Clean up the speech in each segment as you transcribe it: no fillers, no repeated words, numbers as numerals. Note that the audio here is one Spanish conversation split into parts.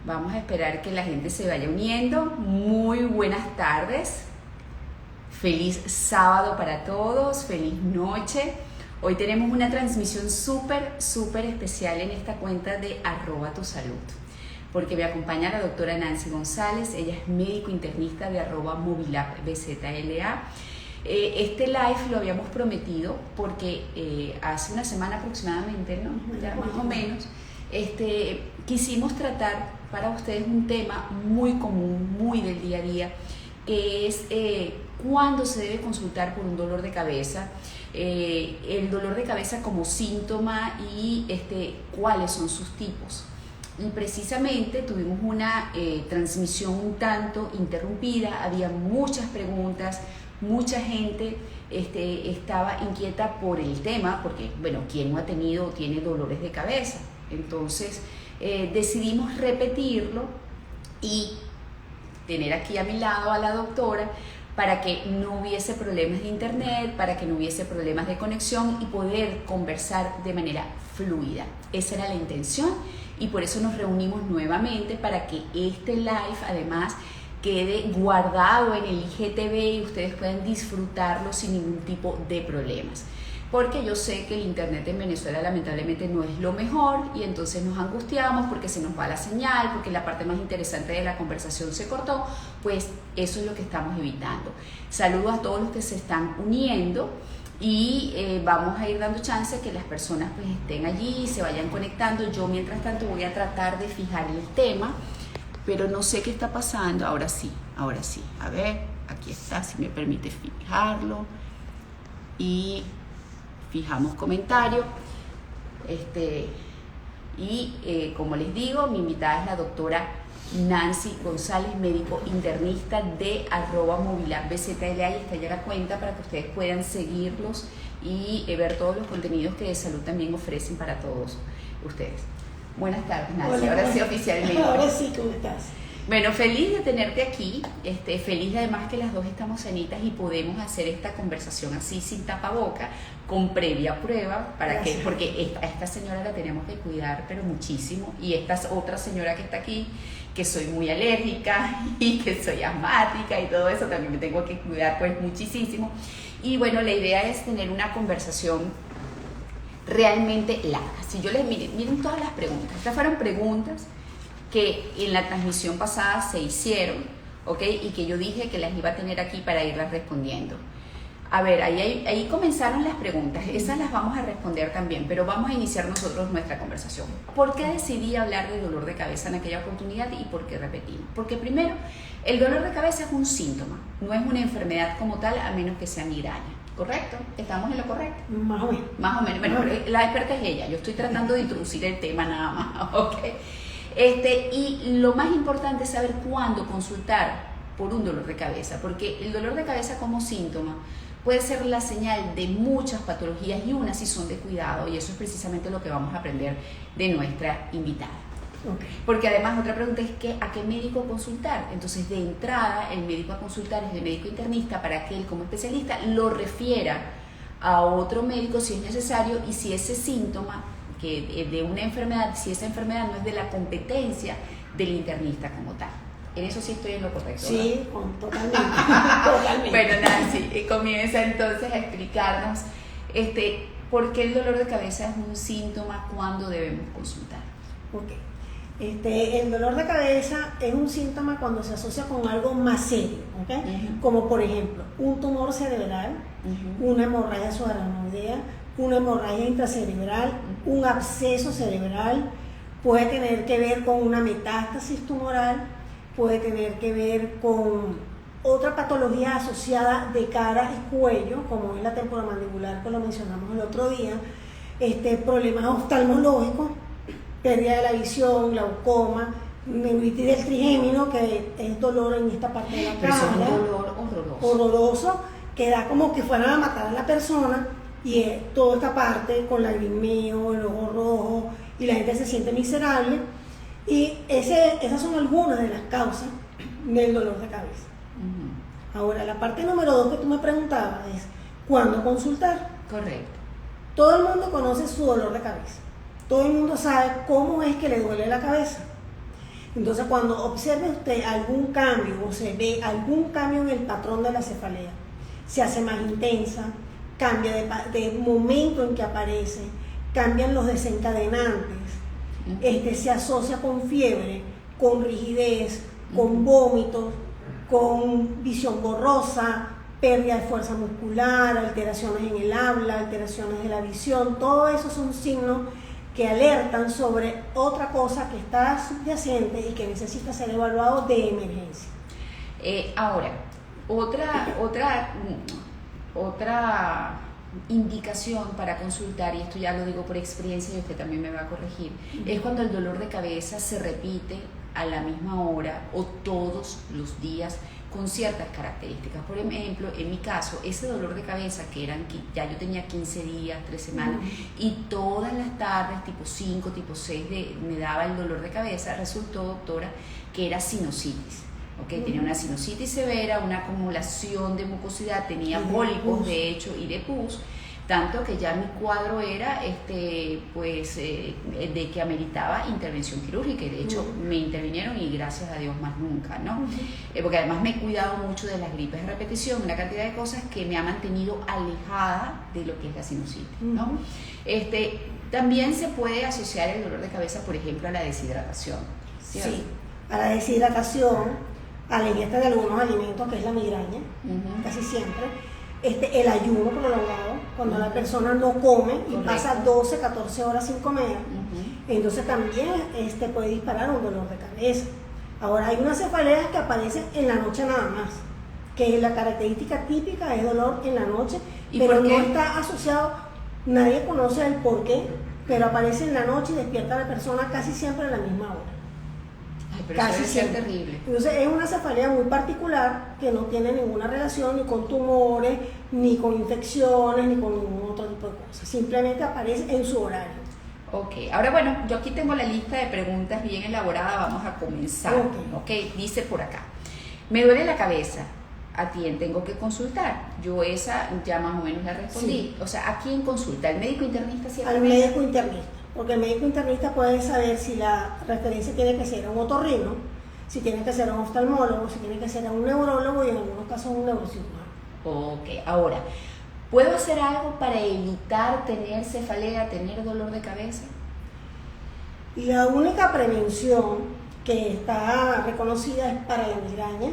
Vamos a esperar que la gente se vaya uniendo. Muy buenas tardes. Feliz sábado para todos. Feliz noche. Hoy tenemos una transmisión súper especial en esta cuenta de @tusalud, porque me acompaña la doctora Nancy González. Ella es médico internista de @movilabbzla. Este live lo habíamos prometido porque hace una semana aproximadamente, ¿no? Ya más o menos, quisimos tratar para ustedes un tema muy común, muy del día a día, que es cuándo se debe consultar por un dolor de cabeza, el dolor de cabeza como síntoma y cuáles son sus tipos. Y precisamente tuvimos una transmisión un tanto interrumpida, había muchas preguntas, mucha gente estaba inquieta por el tema, porque, bueno, ¿quién no ha tenido o tiene dolores de cabeza? Entonces decidimos repetirlo y tener aquí a mi lado a la doctora para que no hubiese problemas de internet, para que no hubiese problemas de conexión y poder conversar de manera fluida. Esa era la intención y por eso nos reunimos nuevamente para que este live además quede guardado en el IGTV y ustedes puedan disfrutarlo sin ningún tipo de problemas. Porque yo sé que el internet en Venezuela lamentablemente no es lo mejor y entonces nos angustiamos porque se nos va la señal, porque la parte más interesante de la conversación se cortó. Pues eso es lo que estamos evitando. Saludos a todos los que se están uniendo y vamos a ir dando chance que las personas pues estén allí y se vayan conectando. Yo mientras tanto voy a tratar de fijar el tema, pero no sé qué está pasando. Ahora sí. A ver, aquí está, si me permite fijarlo. Y fijamos comentario. Como les digo, mi invitada es la doctora Nancy González, médico internista de @movilabbzla, y está ya la cuenta para que ustedes puedan seguirlos y ver todos los contenidos que de salud también ofrecen para todos ustedes. Buenas tardes, Nancy. Hola, ahora sí oficialmente. Ahora sí, ¿cómo estás? Bueno, feliz de tenerte aquí, feliz además que las dos estamos sanitas y podemos hacer esta conversación así sin tapaboca, con previa prueba, porque esta señora la tenemos que cuidar pero muchísimo, y esta otra señora que está aquí, que soy muy alérgica y que soy asmática y todo eso, también me tengo que cuidar pues muchísimo. Y bueno, la idea es tener una conversación realmente larga. Si yo les miren todas las preguntas, estas fueron preguntas que en la transmisión pasada se hicieron, ¿ok? Y que yo dije que las iba a tener aquí para irlas respondiendo. A ver, ahí comenzaron las preguntas, esas las vamos a responder también, pero vamos a iniciar nosotros nuestra conversación. ¿Por qué decidí hablar de dolor de cabeza en aquella oportunidad y por qué repetimos? Porque primero, el dolor de cabeza es un síntoma, no es una enfermedad como tal, a menos que sea migraña. ¿Correcto? ¿Estamos en lo correcto? Más o menos. Más o menos. Bueno, la experta es ella, yo estoy tratando de introducir el tema nada más, ¿ok? Y lo más importante es saber cuándo consultar por un dolor de cabeza, porque el dolor de cabeza como síntoma puede ser la señal de muchas patologías y unas sí son de cuidado, y eso es precisamente lo que vamos a aprender de nuestra invitada. Okay. Porque además otra pregunta es ¿a qué médico consultar? Entonces de entrada el médico a consultar es el médico internista para que él como especialista lo refiera a otro médico si es necesario, y si ese síntoma de una enfermedad, si esa enfermedad no es de la competencia del internista como tal. En eso sí estoy en lo correcto, ¿verdad? Sí, totalmente. Totalmente. Bueno, Nancy, comienza entonces a explicarnos por qué el dolor de cabeza es un síntoma, cuándo debemos consultar. Ok. El dolor de cabeza es un síntoma cuando se asocia con algo más serio, ¿ok? Como por ejemplo, un tumor cerebral, una hemorragia subaracnoidea, una hemorragia intracerebral, un absceso cerebral, puede tener que ver con una metástasis tumoral, puede tener que ver con otra patología asociada de cara y cuello, como es la temporomandibular, que lo mencionamos el otro día, problemas oftalmológicos, pérdida de la visión, glaucoma, neuritis del trigémino, que es dolor en esta parte de la cara. Es un dolor horroroso, que da como que fueran a matar a la persona, y toda esta parte con lagrimeo, el ojo rojo, y la gente se siente miserable. Y esas son algunas de las causas del dolor de cabeza. Ahora, la parte número 2 que tú me preguntabas es, ¿cuándo consultar? Correcto. Todo el mundo conoce su dolor de cabeza. Todo el mundo sabe cómo es que le duele la cabeza. Entonces, cuando observe usted algún cambio o se ve algún cambio en el patrón de la cefalea, se hace más intensa, cambia de momento en que aparece, cambian los desencadenantes, se asocia con fiebre, con rigidez, con vómitos, con visión borrosa, pérdida de fuerza muscular, alteraciones en el habla, alteraciones de la visión, todo eso son signos que alertan sobre otra cosa que está subyacente y que necesita ser evaluado de emergencia. Ahora, otra indicación para consultar, y esto ya lo digo por experiencia y usted también me va a corregir, es cuando el dolor de cabeza se repite a la misma hora o todos los días con ciertas características. Por ejemplo, en mi caso, ese dolor de cabeza que ya yo tenía 15 días, 3 semanas, y todas las tardes, tipo 5, tipo 6, me daba el dolor de cabeza, resultó, doctora, que era sinusitis. Okay, tenía una sinusitis severa, una acumulación de mucosidad, tenía pólipos de hecho y de pus, tanto que ya mi cuadro era de que ameritaba intervención quirúrgica, y de hecho me intervinieron y gracias a Dios más nunca, ¿no? Porque además me he cuidado mucho de las gripes de repetición, una cantidad de cosas que me ha mantenido alejada de lo que es la sinusitis, ¿no? También se puede asociar el dolor de cabeza, por ejemplo, a la deshidratación, ¿cierto? Sí, a la deshidratación, a la ingesta de algunos alimentos, que es la migraña, casi siempre, el ayuno prolongado, cuando la persona no come y pasa 12, 14 horas sin comer, entonces también puede disparar un dolor de cabeza. Ahora, hay unas cefaleas que aparecen en la noche nada más, que la característica típica es dolor en la noche, pero no está asociado, nadie conoce el por qué, pero aparece en la noche y despierta a la persona casi siempre a la misma hora. Pero casi siempre terrible. Entonces es una cefalea muy particular que no tiene ninguna relación ni con tumores, ni con infecciones, ni con ningún otro tipo de cosas. Simplemente aparece en su horario. Ok, ahora bueno, yo aquí tengo la lista de preguntas bien elaborada, vamos a comenzar. Ok, dice por acá, me duele la cabeza, ¿a quién tengo que consultar? Yo esa ya más o menos la respondí. Sí. O sea, ¿a quién consulta? ¿Al médico internista ciertamente? Al médico internista. Porque el médico internista puede saber si la referencia tiene que ser a un otorrino, si tiene que ser a un oftalmólogo, si tiene que ser a un neurólogo y en algunos casos a un neurocirujano. Ok, ahora, ¿puedo hacer algo para evitar tener cefalea, tener dolor de cabeza? La única prevención que está reconocida es para la migraña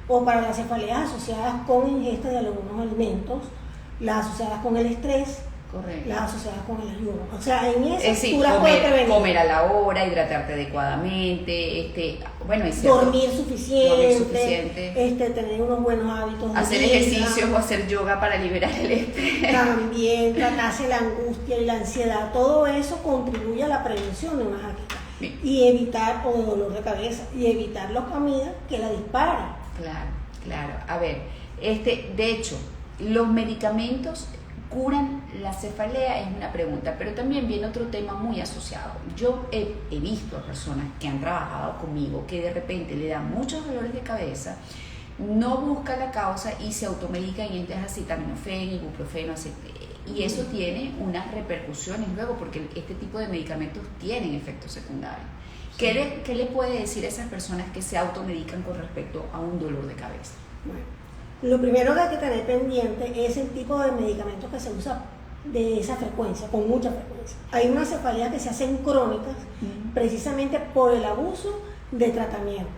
o para las cefaleas asociadas con ingesta de algunos alimentos, las asociadas con el estrés. Correcto. Las asociadas con el ayuno. O sea, en eso tú las puedes prevenir. Comer a la hora, hidratarte adecuadamente, dormir suficiente, tener unos buenos hábitos. Hacer ejercicios o hacer yoga para liberar el estrés. También tratarse la angustia y la ansiedad. Todo eso contribuye a la prevención de una jaqueca. Y evitar, o de dolor de cabeza, y evitar las comidas que la disparen. Claro. A ver, de hecho, los medicamentos ¿curan la cefalea? Es una pregunta, pero también viene otro tema muy asociado. Yo he visto a personas que han trabajado conmigo que de repente le dan muchos dolores de cabeza, no busca la causa y se automedican, y entonces acetaminofén, ibuprofeno, y eso tiene unas repercusiones luego, porque este tipo de medicamentos tienen efectos secundarios. Sí. ¿Qué le puede decir a esas personas que se automedican con respecto a un dolor de cabeza? Bueno, lo primero que hay que tener pendiente es el tipo de medicamentos que se usa de esa frecuencia, con mucha frecuencia. Hay unas cefaleas que se hacen crónicas precisamente por el abuso de tratamiento.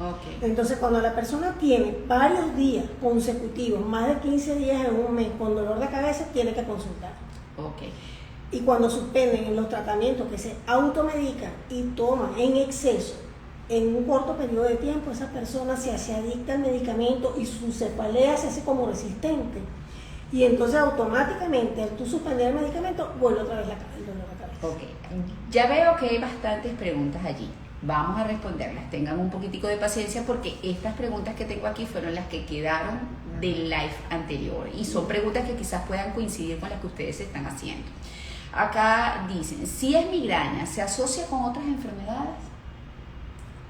Okay. Entonces, cuando la persona tiene varios días consecutivos, más de 15 días en un mes con dolor de cabeza, tiene que consultar. Okay. Y cuando suspenden en los tratamientos que se automedican y toman en exceso, en un corto periodo de tiempo, esa persona se hace adicta al medicamento y su cefalea se hace como resistente. Y entonces automáticamente, al tú suspender el medicamento, vuelve otra vez el dolor de cabeza. Ok, ya veo que hay bastantes preguntas allí. Vamos a responderlas. Tengan un poquitico de paciencia porque estas preguntas que tengo aquí fueron las que quedaron del live anterior y son preguntas que quizás puedan coincidir con las que ustedes se están haciendo. Acá dicen, si es migraña, ¿se asocia con otras enfermedades?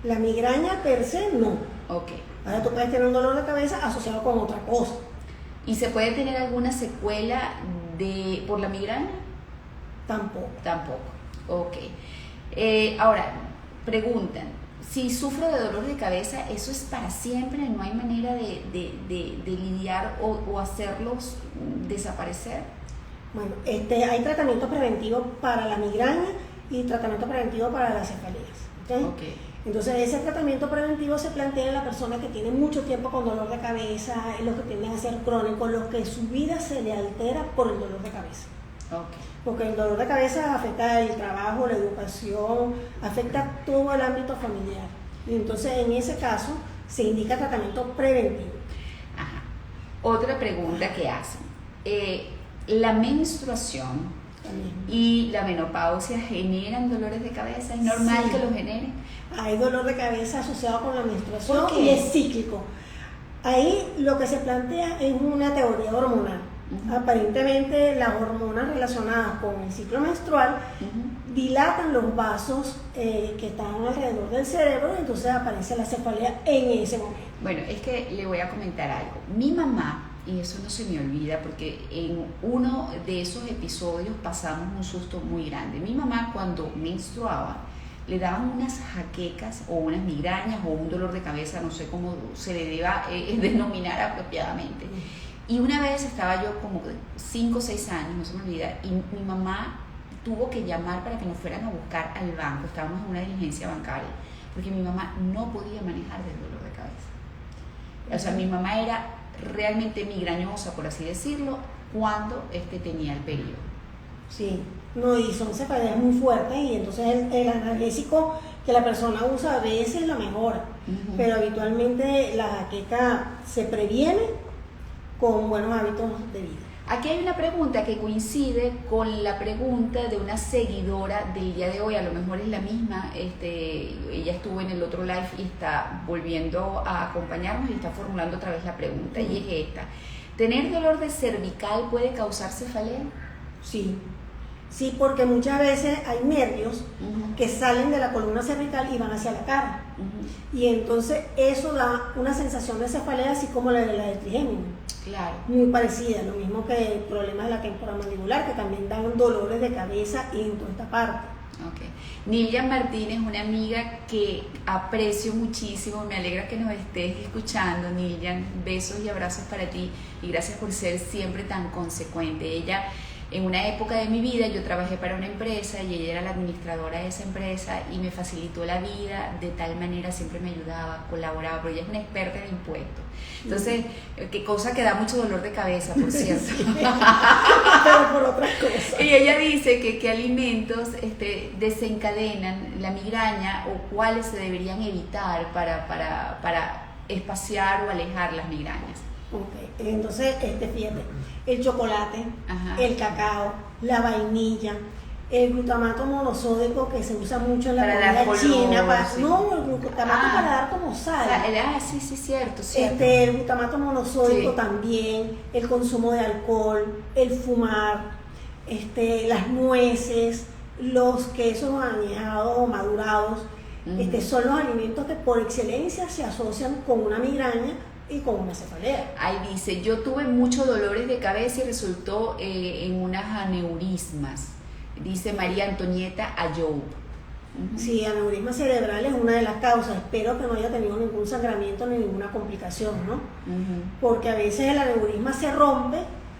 La migraña per se no. Ok. Ahora tú puedes tener un dolor de cabeza asociado con otra cosa. ¿Y se puede tener alguna secuela por la migraña? Tampoco. Tampoco. Ok. Ahora, preguntan, si sufro de dolor de cabeza, ¿eso es para siempre? ¿No hay manera de lidiar o hacerlos desaparecer? Bueno, hay tratamiento preventivo para la migraña y tratamiento preventivo para las cefaleas. Okay. Entonces, ese tratamiento preventivo se plantea en la persona que tiene mucho tiempo con dolor de cabeza, en los que tienden a ser crónicos, los que su vida se le altera por el dolor de cabeza. Okay. Porque el dolor de cabeza afecta el trabajo, la educación, afecta todo el ámbito familiar. Y entonces, en ese caso, se indica tratamiento preventivo. Ajá. Otra pregunta que hacen. ¿La menstruación y la menopausia generan dolores de cabeza? ¿Es normal que los generen? Hay dolor de cabeza asociado con la menstruación y es cíclico. Ahí lo que se plantea es una teoría hormonal. Aparentemente las hormonas relacionadas con el ciclo menstrual dilatan los vasos que están alrededor del cerebro y entonces aparece la cefalea en ese momento. Bueno, es que le voy a comentar algo. Mi mamá, y eso no se me olvida porque en uno de esos episodios pasamos un susto muy grande. Mi mamá cuando menstruaba le daban unas jaquecas o unas migrañas o un dolor de cabeza, no sé cómo se le deba denominar apropiadamente. Y una vez estaba yo como 5 o 6 años, no se me olvida, y mi mamá tuvo que llamar para que nos fueran a buscar al banco. Estábamos en una diligencia bancaria, porque mi mamá no podía manejar del dolor de cabeza. O sea, mi mamá era realmente migrañosa, por así decirlo, cuando tenía el periodo. Sí, no, y son cefaleas muy fuertes y entonces el analgésico que la persona usa a veces lo mejora, pero habitualmente la jaqueca se previene con buenos hábitos de vida. Aquí hay una pregunta que coincide con la pregunta de una seguidora del día de hoy, a lo mejor es la misma, ella estuvo en el otro live y está volviendo a acompañarnos y está formulando otra vez la pregunta, y es esta: ¿tener dolor de cervical puede causar cefalea? Sí, porque muchas veces hay nervios que salen de la columna cervical y van hacia la cara, y entonces eso da una sensación de cefalea así como la de la del trigémino. Claro. Muy parecida, lo mismo que el problema de la témpora mandibular, que también dan dolores de cabeza en toda esta parte. Okay. Niljan Martínez, una amiga que aprecio muchísimo, me alegra que nos estés escuchando, Niljan, besos y abrazos para ti y gracias por ser siempre tan consecuente. Ella, en una época de mi vida, yo trabajé para una empresa y ella era la administradora de esa empresa y me facilitó la vida de tal manera, siempre me ayudaba, colaboraba, pero ella es una experta en impuestos. Entonces, qué cosa que da mucho dolor de cabeza, por cierto. Sí, pero por otras cosas. Y ella dice que qué alimentos desencadenan la migraña o cuáles se deberían evitar para espaciar o alejar las migrañas. Ok, entonces, fíjate, el chocolate, Ajá. el cacao, la vainilla, el glutamato monosódico que se usa mucho en la comida china, sí. No, el glutamato para dar como sal. Sí, cierto. El glutamato monosódico sí. También, el consumo de alcohol, el fumar, las nueces, los quesos añejados o madurados, son los alimentos que por excelencia se asocian con una migraña y con una cefalea. Ahí dice, yo tuve muchos dolores de cabeza y resultó en unas aneurismas, dice María Antonieta Ayoub. Sí, aneurisma cerebral es una de las causas. Espero que no haya tenido ningún sangramiento ni ninguna complicación, ¿no? Porque a veces el aneurisma se rompe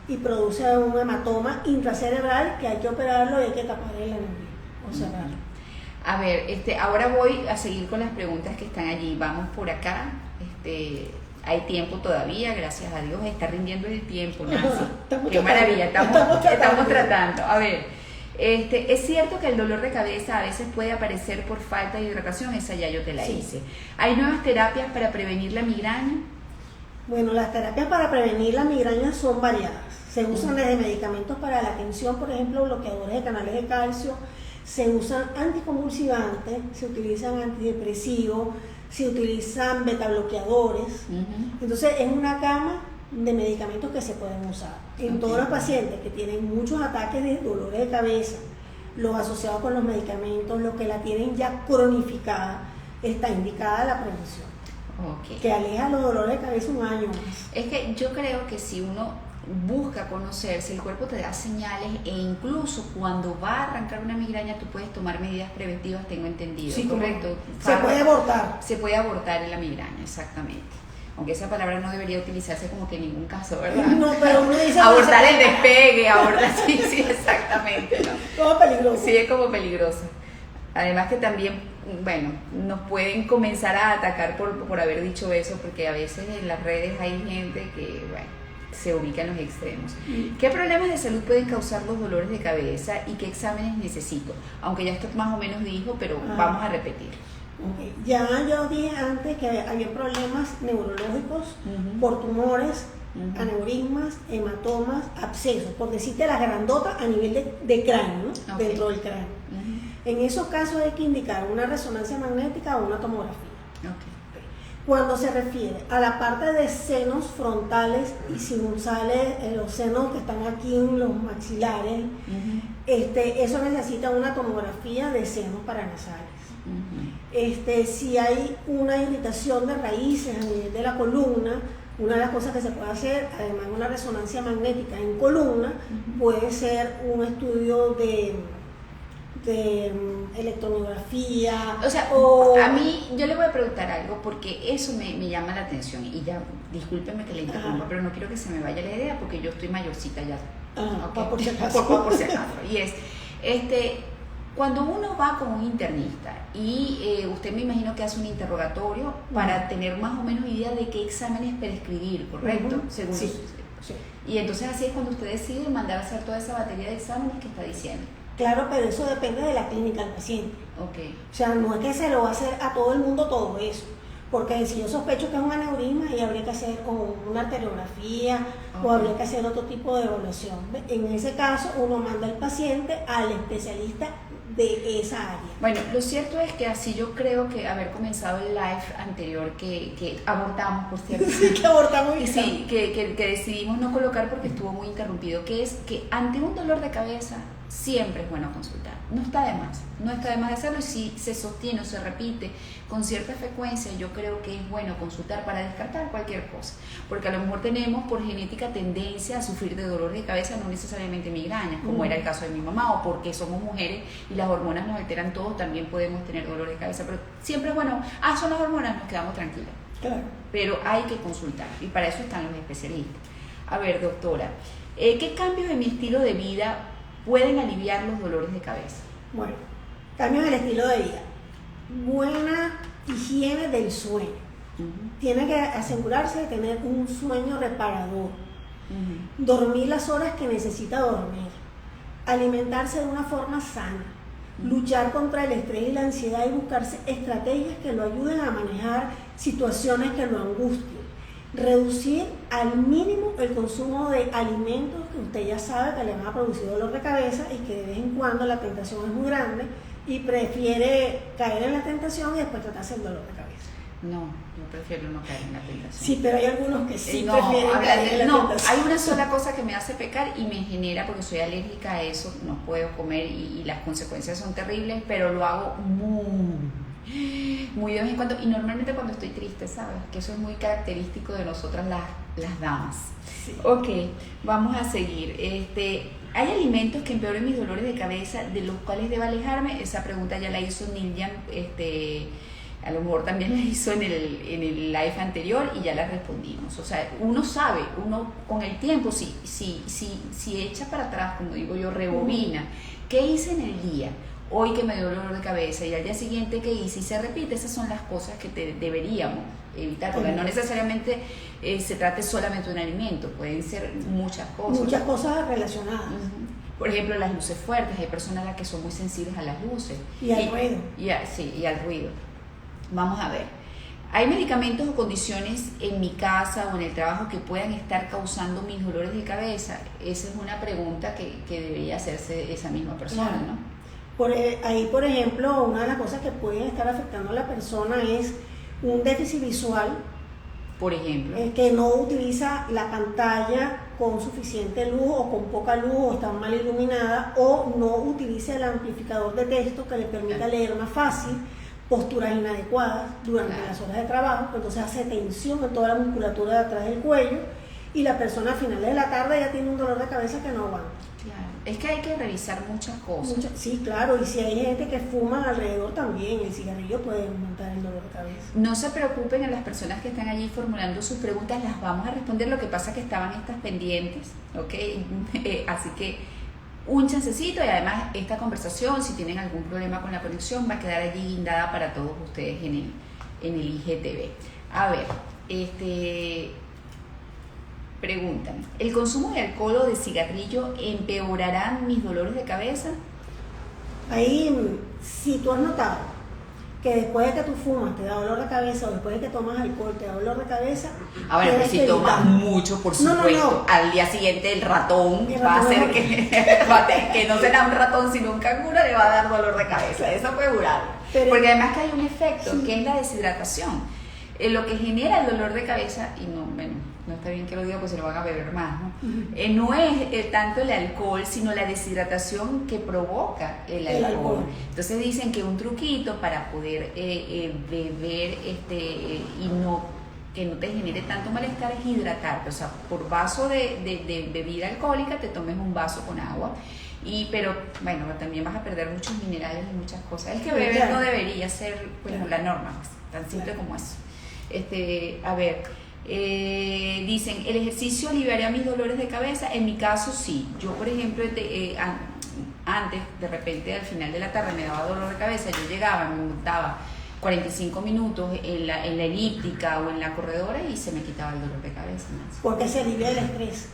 y produce un hematoma intracerebral que hay que operarlo y hay que tapar el aneurisma o cerrarlo. A ver, ahora voy a seguir con las preguntas que están allí. Vamos por acá. Hay tiempo todavía, gracias a Dios, está rindiendo el tiempo, Nancy. Qué maravilla, estamos tratando. A ver, es cierto que el dolor de cabeza a veces puede aparecer por falta de hidratación, esa ya yo te la hice. ¿Hay nuevas terapias para prevenir la migraña? Bueno, las terapias para prevenir la migraña son variadas. Se usan desde medicamentos para la tensión, por ejemplo, bloqueadores de canales de calcio, se usan anticonvulsivantes, se utilizan antidepresivos, se utilizan betabloqueadores. Entonces es una gama de medicamentos que se pueden usar en todos los pacientes que tienen muchos ataques de dolores de cabeza, los asociados con los medicamentos, los que la tienen ya cronificada, está indicada la prevención. Ok. que aleja los dolores de cabeza un año más. Es que yo creo que si uno busca conocerse, el cuerpo te da señales e incluso cuando va a arrancar una migraña tú puedes tomar medidas preventivas, tengo entendido, Sí, ¿correcto? Se puede abortar. Se puede abortar en la migraña, exactamente. Aunque esa palabra no debería utilizarse como que en ningún caso, ¿verdad? No, pero uno dice... Abortar el despegue, abortar, sí, sí, exactamente, ¿no? Todo peligroso. Sí, es como peligroso. Además que también, bueno, nos pueden comenzar a atacar por haber dicho eso, porque a veces en las redes hay gente que, bueno, se ubica en los extremos. ¿Qué problemas de salud pueden causar los dolores de cabeza y qué exámenes necesito? Aunque ya esto más o menos dijo, pero vamos a repetir. Okay. Ya yo dije antes que había problemas neurológicos por tumores, aneurismas, hematomas, abscesos, por decirte las grandotas a nivel de cráneo, ¿no? Okay. Dentro del cráneo. En esos casos hay que indicar una resonancia magnética o una tomografía. Okay. Cuando se refiere a la parte de senos frontales y sinusales, los senos que están aquí en los maxilares, eso necesita una tomografía de senos paranasales. Si hay una irritación de raíces a nivel de la columna, una de las cosas que se puede hacer, además de una resonancia magnética en columna, puede ser un estudio de electromiografía. O sea, a mí, yo le voy a preguntar algo porque eso me llama la atención y ya, discúlpeme que le interrumpa, pero no quiero que se me vaya la idea porque yo estoy mayorcita ya. Okay. Por si acaso. Por si acaso. Y es, cuando uno va con un internista y usted me imagino que hace un interrogatorio para tener más o menos idea de qué exámenes prescribir, ¿correcto? Según sí. Sí. Y entonces así es cuando usted decide mandar a hacer toda esa batería de exámenes que está diciendo. Claro, pero eso depende de la clínica del paciente. Okay. O sea, no es que se lo va a hacer a todo el mundo todo eso. Porque si yo sospecho que es un aneurisma, ahí habría que hacer una arteriografía o habría que hacer otro tipo de evaluación. En ese caso, uno manda al paciente al especialista de esa área. Bueno, lo cierto es que así yo creo que haber comenzado el live anterior que abortamos, por cierto. Sí, que abortamos. Y sí, que decidimos no colocar porque estuvo muy interrumpido, que es que ante un dolor de cabeza siempre es bueno consultar. No está de más de hacerlo y si se sostiene o se repite con cierta frecuencia, yo creo que es bueno consultar para descartar cualquier cosa, porque a lo mejor tenemos por genética tendencia a sufrir de dolor de cabeza, no necesariamente migrañas, como era el caso de mi mamá, o porque somos mujeres y las hormonas nos alteran todos, también podemos tener dolor de cabeza, pero siempre es bueno, son las hormonas, nos quedamos tranquilos. Claro. Pero hay que consultar y para eso están los especialistas. A ver, doctora, ¿qué cambios en mi estilo de vida pueden aliviar los dolores de cabeza? Bueno, cambios en el estilo de vida. Buena higiene del sueño. Tiene que asegurarse de tener un sueño reparador. Dormir las horas que necesita dormir. Alimentarse de una forma sana. Luchar contra el estrés y la ansiedad y buscarse estrategias que lo ayuden a manejar situaciones que lo angustien. Reducir al mínimo el consumo de alimentos que usted ya sabe que le van a producir dolor de cabeza y que de vez en cuando la tentación es muy grande y prefiere caer en la tentación y después tratarse el dolor de cabeza. No, yo prefiero no caer en la tentación. Sí, pero hay algunos que sí no, prefieren caer en la tentación. Hay una sola cosa que me hace pecar y me genera, porque soy alérgica a eso, no puedo comer y las consecuencias son terribles, pero lo hago muy de vez en cuando y normalmente cuando estoy triste, ¿sabes? Que eso es muy característico de nosotras las damas. Sí. Ok, vamos a seguir. ¿Hay alimentos que empeoren mis dolores de cabeza de los cuales debo alejarme? Esa pregunta ya la hizo Niljan, a lo mejor también la hizo en el live anterior y ya la respondimos. O sea, uno sabe, uno con el tiempo, si echa para atrás, como digo yo, rebobina, ¿qué hice en el día? Hoy que me dio dolor de cabeza y al día siguiente que hice y se repite, esas son las cosas que deberíamos evitar, porque no necesariamente se trate solamente de un alimento, pueden ser muchas cosas. Muchas cosas relacionadas. Por ejemplo, las luces fuertes, hay personas a las que son muy sensibles a las luces. Y al ruido. Y al ruido. Vamos a ver. ¿Hay medicamentos o condiciones en mi casa o en el trabajo que puedan estar causando mis dolores de cabeza? Esa es una pregunta que debería hacerse esa misma persona, ¿no? Ahí, por ejemplo, una de las cosas que pueden estar afectando a la persona es un déficit visual. Por ejemplo. Que no utiliza la pantalla con suficiente luz o con poca luz o está mal iluminada o no utiliza el amplificador de texto que le permita leer más fácil. posturas inadecuadas durante las horas de trabajo, entonces hace tensión en toda la musculatura de atrás del cuello y la persona a finales de la tarde ya tiene un dolor de cabeza que no aguanta. Claro, es que hay que revisar muchas cosas. Sí, claro, y si hay gente que fuma alrededor también, el cigarrillo puede aumentar el dolor de cabeza. No se preocupen a las personas que están allí formulando sus preguntas, las vamos a responder, lo que pasa es que estaban estas pendientes, ¿ok? Así que un chancecito y además esta conversación, si tienen algún problema con la conexión, va a quedar allí guindada para todos ustedes en el IGTV. A ver, preguntan, ¿el consumo de alcohol o de cigarrillo empeorará mis dolores de cabeza? Ahí, si tú has notado que después de que tú fumas te da dolor de cabeza o después de que tomas alcohol te da dolor de cabeza. A ver, pues si tomas mucho, por supuesto, al día siguiente el ratón va a hacer que no será un ratón sino un canguro, le va a dar dolor de cabeza, eso puede durar. Porque además que hay un efecto, sí, que es la deshidratación. Lo que genera el dolor de cabeza, y no está bien que lo diga porque se lo van a beber más, ¿no? No es tanto el alcohol, sino la deshidratación que provoca el alcohol. Entonces dicen que un truquito para poder beber y que no te genere tanto malestar es hidratarte. O sea, por vaso de bebida alcohólica te tomes un vaso con agua. Pero bueno, también vas a perder muchos minerales y muchas cosas. El que beber no debería ser la norma, pues, tan simple como eso. A ver, dicen, ¿el ejercicio aliviaría mis dolores de cabeza? En mi caso sí. Yo, por ejemplo, antes, de repente al final de la tarde me daba dolor de cabeza, yo llegaba, me montaba 45 minutos en la elíptica o en la corredora y se me quitaba el dolor de cabeza. Porque se alivia el estrés,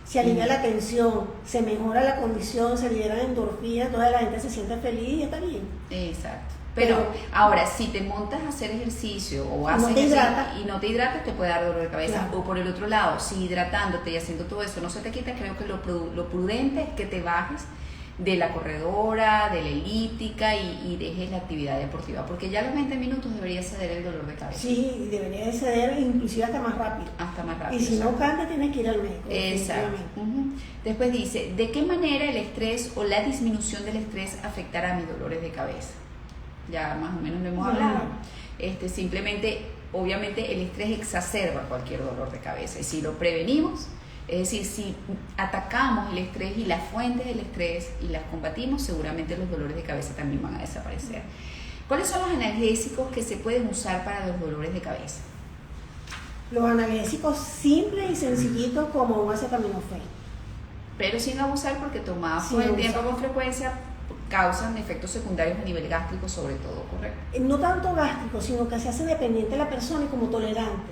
se alivia la tensión, se mejora la condición, se liberan endorfinas, toda la gente se siente feliz y está bien. Exacto. Pero ahora, si te montas a hacer ejercicio o haces y no te hidratas, te puede dar dolor de cabeza. Claro. O por el otro lado, si hidratándote y haciendo todo eso no se te quita, creo que lo prudente es que te bajes de la corredora, de la elíptica y dejes la actividad deportiva, porque ya a los 20 minutos debería ceder el dolor de cabeza. Sí, debería de ceder inclusive hasta más rápido. Y si no cambia, tienes que ir al médico. Exacto. Después dice, ¿de qué manera el estrés o la disminución del estrés afectará a mis dolores de cabeza? Ya más o menos lo hemos hablado. Simplemente, obviamente el estrés exacerba cualquier dolor de cabeza y si lo prevenimos, es decir, si atacamos el estrés y las fuentes del estrés y las combatimos, seguramente los dolores de cabeza también van a desaparecer. ¿Cuáles son los analgésicos que se pueden usar para los dolores de cabeza? Los analgésicos simples y sencillitos como un acetaminofén. Pero sin abusar, porque tomados con el tiempo con frecuencia causan efectos secundarios a nivel gástrico sobre todo, ¿correcto? No tanto gástrico, sino que se hace dependiente de la persona y como tolerante.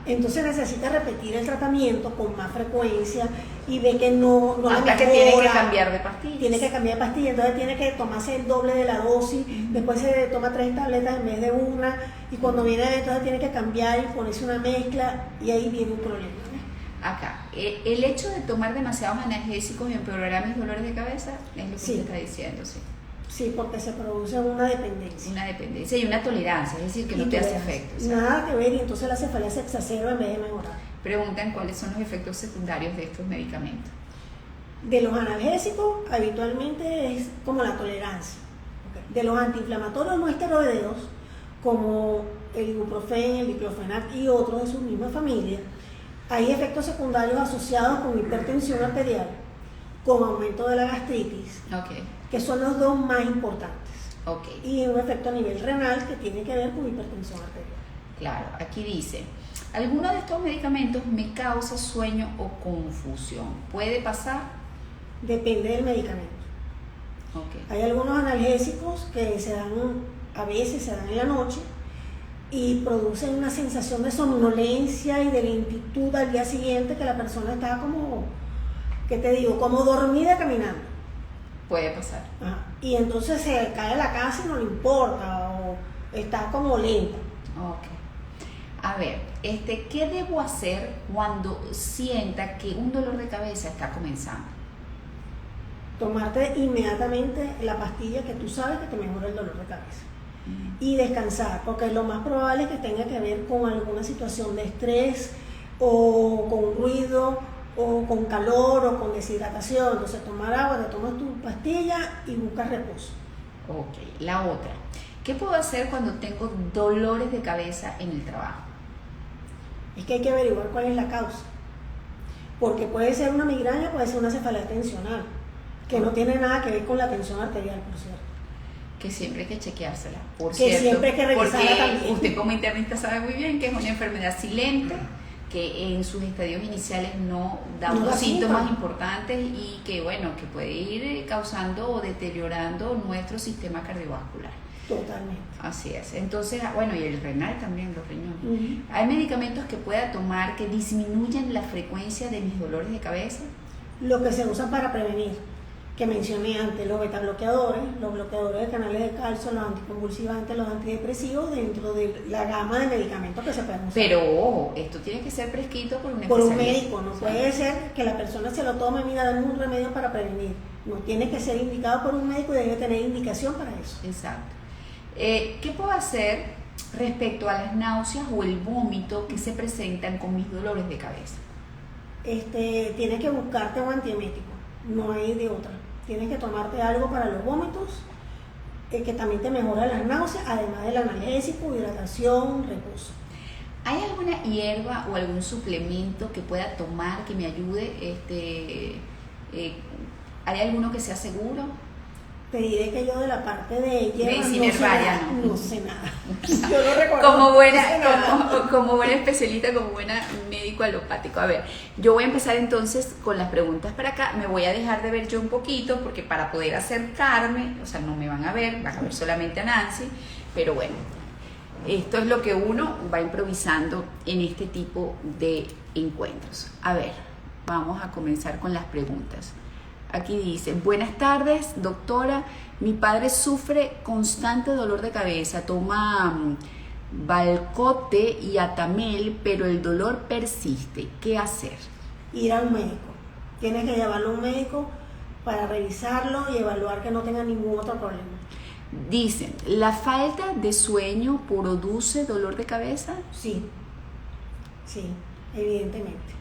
Entonces necesita repetir el tratamiento con más frecuencia y ve que no hasta que tiene que cambiar de pastillas. Tiene que cambiar de pastillas, entonces tiene que tomarse el doble de la dosis, después se toma 3 tabletas en vez de una y cuando viene entonces tiene que cambiar y ponerse una mezcla y ahí viene un problema. Acá, el hecho de tomar demasiados analgésicos empeorará mis dolores de cabeza, es lo que usted está diciendo, sí. Sí, porque se produce una dependencia. Una dependencia y una tolerancia, es decir, que no te hace efecto. Nada que ver y entonces la cefalea se exacerba en vez de mejorar. Preguntan cuáles son los efectos secundarios de estos medicamentos. De los analgésicos, habitualmente es como la tolerancia. De los antiinflamatorios no esteroideos, como el ibuprofeno, el diclofenac y otros de su misma familia, hay efectos secundarios asociados con hipertensión arterial, con aumento de la gastritis, que son los dos más importantes. Y un efecto a nivel renal que tiene que ver con hipertensión arterial. Claro, aquí dice, ¿alguno de estos medicamentos me causa sueño o confusión? ¿Puede pasar? Depende del medicamento. Hay algunos analgésicos que a veces se dan en la noche y producen una sensación de somnolencia y de lentitud al día siguiente que la persona está como, ¿qué te digo? Como dormida caminando. Puede pasar. Y entonces se cae a la casa y no le importa o está como lenta. A ver, ¿qué debo hacer cuando sienta que un dolor de cabeza está comenzando? Tomarte inmediatamente la pastilla que tú sabes que te mejora el dolor de cabeza. Y descansar, porque lo más probable es que tenga que ver con alguna situación de estrés o con ruido o con calor o con deshidratación. Entonces tomar agua, te tomas tu pastilla y buscas reposo. La otra, ¿Qué puedo hacer cuando tengo dolores de cabeza en el trabajo? Es que hay que averiguar cuál es la causa. Porque puede ser una migraña, puede ser una cefalea tensional, que no tiene nada que ver con la tensión arterial, por cierto. Que siempre hay que chequeársela, por Que cierto. siempre hay que revisarla porque también. usted como internista sabe muy bien que es una enfermedad silente, que en sus estadios iniciales no da No unos da síntomas síntomas. importantes y que, bueno, que puede ir causando o deteriorando nuestro sistema cardiovascular. Totalmente. Así es. Entonces, bueno, y el renal también, los riñones. Ujú. ¿Hay medicamentos que pueda tomar que disminuyan la frecuencia de mis dolores de cabeza? Lo que se usa para prevenir, que mencioné antes, los betabloqueadores, los bloqueadores de canales de calcio, los anticonvulsivantes, los antidepresivos, dentro de la gama de medicamentos que se pueden usar. Pero, ojo, esto tiene que ser prescrito por un Por un especialista. médico, no O sea, puede ser que la persona se lo tome, mira, dame un remedio para prevenir. No tiene que ser indicado por un médico y debe tener indicación para eso. Exacto. ¿Qué puedo hacer respecto a las náuseas o el vómito que se presentan con mis dolores de cabeza? Tienes que buscarte un antiemético, no hay de otra. Tienes que tomarte algo para los vómitos, que también te mejora las náuseas, además del analgésico, hidratación, reposo. ¿Hay alguna hierba o algún suplemento que pueda tomar que me ayude? ¿Hay alguno que sea seguro? Te diré que yo de la parte de hierbas Medicina no sé herbaria, nada, ¿no? no sé nada. Yo no recuerdo. Como buena, no sé nada. como buena especialista, como buena médico alopático. A ver, yo voy a empezar entonces con las preguntas para acá. Me voy a dejar de ver yo un poquito porque para poder acercarme, o sea, no me van a ver, van a ver solamente a Nancy, pero bueno, esto es lo que uno va improvisando en este tipo de encuentros. A ver, vamos a comenzar con las preguntas. Aquí dice, buenas tardes, doctora, mi padre sufre constante dolor de cabeza, toma Valcote y Atamel, pero el dolor persiste. ¿Qué hacer? Ir a un médico. Tienes que llevarlo a un médico para revisarlo y evaluar que no tenga ningún otro problema. Dicen, ¿la falta de sueño produce dolor de cabeza? Sí, evidentemente.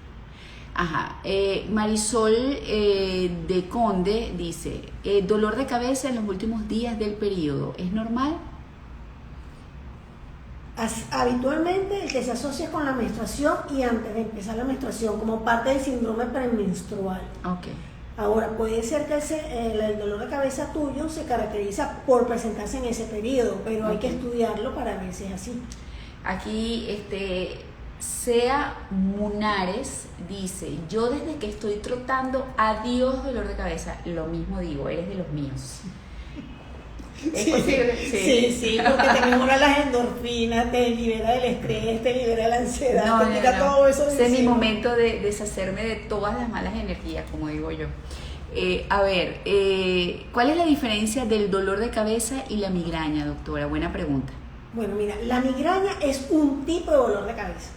Ajá. Marisol de Conde dice, dolor de cabeza en los últimos días del periodo, ¿es normal? Habitualmente el que se asocia con la menstruación y antes de empezar la menstruación como parte del síndrome premenstrual. Ok. Ahora, puede ser que el dolor de cabeza tuyo se caracteriza por presentarse en ese periodo, pero hay que estudiarlo para ver si es así. Aquí, Sea Munares dice, yo desde que estoy trotando, adiós dolor de cabeza, lo mismo digo, eres de los míos. ¿Es posible? Sí, porque te mejora las endorfinas, te libera del estrés, te libera la ansiedad, te quita todo eso de Ese es mi encima. momento de deshacerme de todas las malas energías, como digo yo. ¿Cuál es la diferencia del dolor de cabeza y la migraña, doctora? Buena pregunta. Bueno, mira, la migraña es un tipo de dolor de cabeza.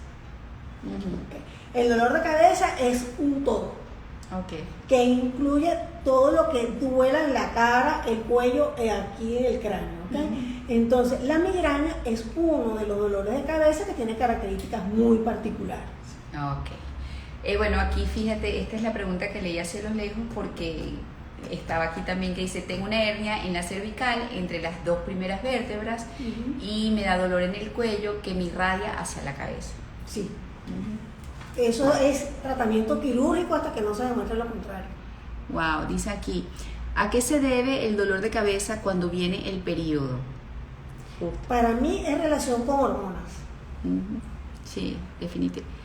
Uh-huh. El dolor de cabeza es un todo, Okay. que incluye todo lo que duela en la cara, el cuello, aquí en el cráneo. ¿Okay? Uh-huh. Entonces, la migraña es uno de los dolores de cabeza que tiene características muy particulares. Ok. Bueno, aquí fíjate, esta es la pregunta que leí hacia los lejos porque estaba aquí también que dice, tengo una hernia en la cervical entre las dos primeras vértebras y me da dolor en el cuello que me irradia hacia la cabeza. Sí. Eso es tratamiento quirúrgico hasta que no se demuestre lo contrario. Wow, dice aquí, ¿a qué se debe el dolor de cabeza cuando viene el periodo? Para mí es relación con hormonas. Sí, definitivamente.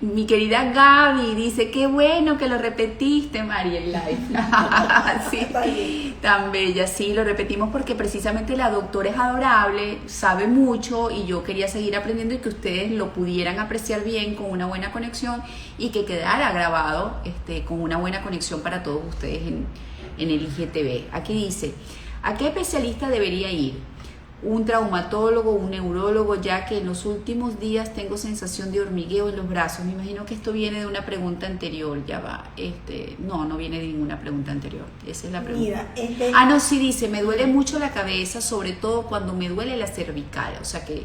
Mi querida Gaby dice, qué bueno que lo repetiste, María, en live. Sí, tan bella, sí, lo repetimos porque precisamente la doctora es adorable, sabe mucho y yo quería seguir aprendiendo y que ustedes lo pudieran apreciar bien con una buena conexión y que quedara grabado con una buena conexión para todos ustedes en el IGTV. Aquí dice, ¿a qué especialista debería ir? Un traumatólogo, un neurólogo, ya que en los últimos días tengo sensación de hormigueo en los brazos. Me imagino que esto viene de una pregunta anterior, ya va. No viene de ninguna pregunta anterior. Esa es la pregunta. Mira, no, sí dice, me duele mucho la cabeza, sobre todo cuando me duele la cervical, o sea que...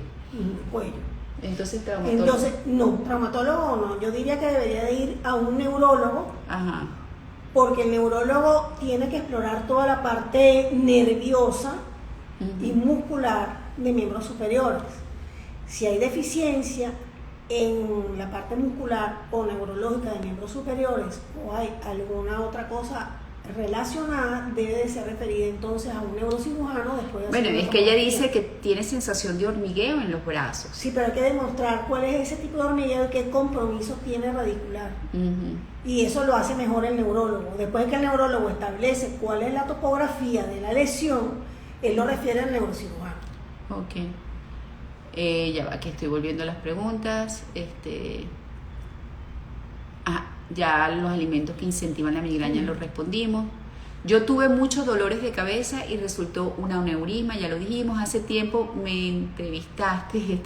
Cuello. Entonces, traumatólogo. Entonces, no, traumatólogo no. Yo diría que debería de ir a un neurólogo. Ajá. porque el neurólogo tiene que explorar toda la parte nerviosa y muscular de miembros superiores. Si hay deficiencia en la parte muscular o neurológica de miembros superiores o hay alguna otra cosa relacionada, debe de ser referida entonces a un neurocirujano después de Bueno, hacer es que ella dice que tiene sensación de hormigueo en los brazos. Sí, pero hay que demostrar cuál es ese tipo de hormigueo y qué compromiso tiene radicular. Y eso lo hace mejor el neurólogo. Después de que el neurólogo establece cuál es la topografía de la lesión, él lo refiere al neurocirujano. Ok. Ya va, que estoy volviendo a las preguntas. Ya los alimentos que incentivan la migraña los respondimos. Yo tuve muchos dolores de cabeza y resultó un aneurisma, ya lo dijimos. Hace tiempo me entrevistaste,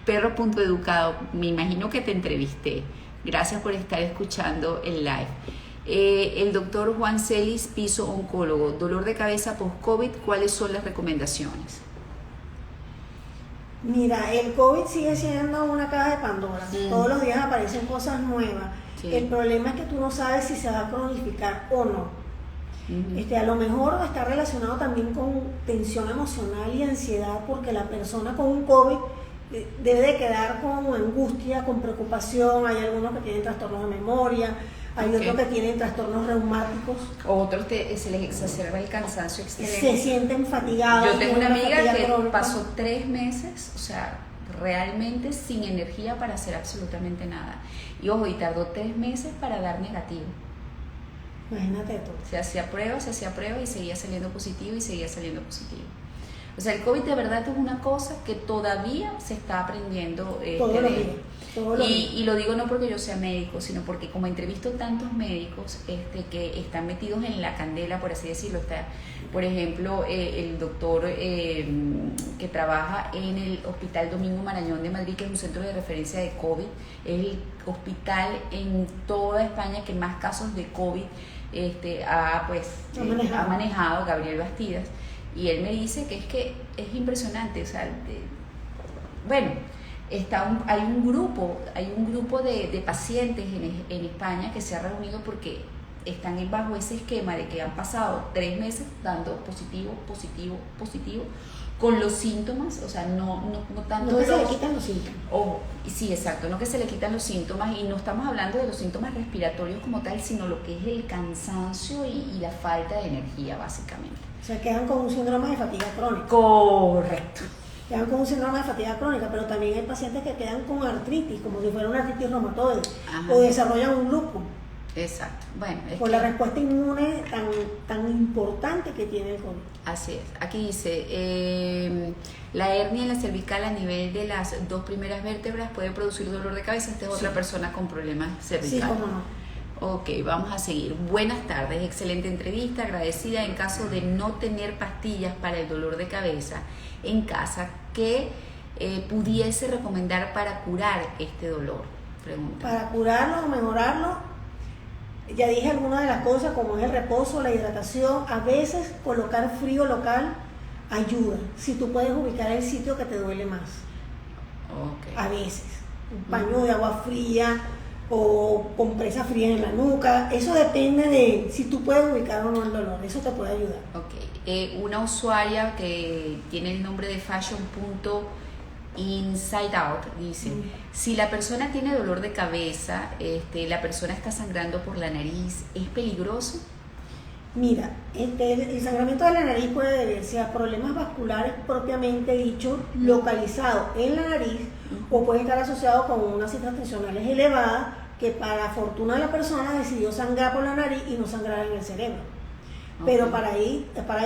perro.educado, me imagino que te entrevisté. Gracias por estar escuchando el live. El doctor Juan Celis Piso, oncólogo, dolor de cabeza post-COVID, ¿cuáles son las recomendaciones? Mira, el COVID sigue siendo una caja de Pandora. Todos los días aparecen cosas nuevas. Sí. El problema es que tú no sabes si se va a cronificar o no. A lo mejor está relacionado también con tensión emocional y ansiedad, porque la persona con un COVID debe de quedar con angustia, con preocupación. Hay algunos que tienen trastornos de memoria, hay otros que tienen trastornos reumáticos. Otros se les exacerba el cansancio extremo. Se sienten fatigados. Yo tengo una amiga que pasó 3 meses, o sea, realmente sin energía para hacer absolutamente nada. Y ojo, y tardó 3 meses para dar negativo. Imagínate tú. Se hacía prueba y seguía saliendo positivo y seguía saliendo positivo. O sea, el COVID de verdad es una cosa que todavía se está aprendiendo todos los días. Y lo digo no porque yo sea médico, sino porque como entrevisto tantos médicos que están metidos en la candela, por así decirlo. Está, por ejemplo, el doctor que trabaja en el Hospital Domingo Marañón de Madrid, que es un centro de referencia de COVID, es el hospital en toda España que más casos de COVID ha manejado, Gabriel Bastidas. Y él me dice que es impresionante, o sea, hay un grupo de pacientes en España que se ha reunido porque están bajo ese esquema de que han pasado 3 meses dando positivo, con los síntomas, o sea, no tanto... No que se le quitan los síntomas. Sí, exacto, no que se le quitan los síntomas, y no estamos hablando de los síntomas respiratorios como tal, sino lo que es el cansancio y la falta de energía, básicamente. O sea, quedan con un síndrome de fatiga crónica. Correcto. Quedan con un síndrome de fatiga crónica, pero también hay pacientes que quedan con artritis, como si fuera una artritis reumatoide, o desarrollan un lupus. Exacto. Bueno, por la respuesta inmune tan importante que tiene el COVID. Así es. Aquí dice, la hernia en la cervical a nivel de las 2 primeras vértebras puede producir dolor de cabeza. Esta es otra persona con problemas cervicales. Sí, cómo no. Ok, vamos a seguir. Buenas tardes, excelente entrevista, agradecida. En caso de no tener pastillas para el dolor de cabeza en casa, ¿qué pudiese recomendar para curar este dolor? Pregunta. Para curarlo o mejorarlo, ya dije algunas de las cosas, como es el reposo, la hidratación. A veces colocar frío local ayuda, si tú puedes ubicar el sitio que te duele más. Okay. A veces, un paño de agua fría o compresa fría en la nuca, eso depende de si tú puedes ubicar o no el dolor, eso te puede ayudar. Okay. Una usuaria que tiene el nombre de fashion.insideout dice, si la persona tiene dolor de cabeza, la persona está sangrando por la nariz, ¿es peligroso? Mira, el sangramiento de la nariz puede deberse a problemas vasculares propiamente dicho, localizados en la nariz, o puede estar asociado con unas cifras tensionales elevadas que para fortuna de la persona decidió sangrar por la nariz y no sangrar en el cerebro. Okay. Pero para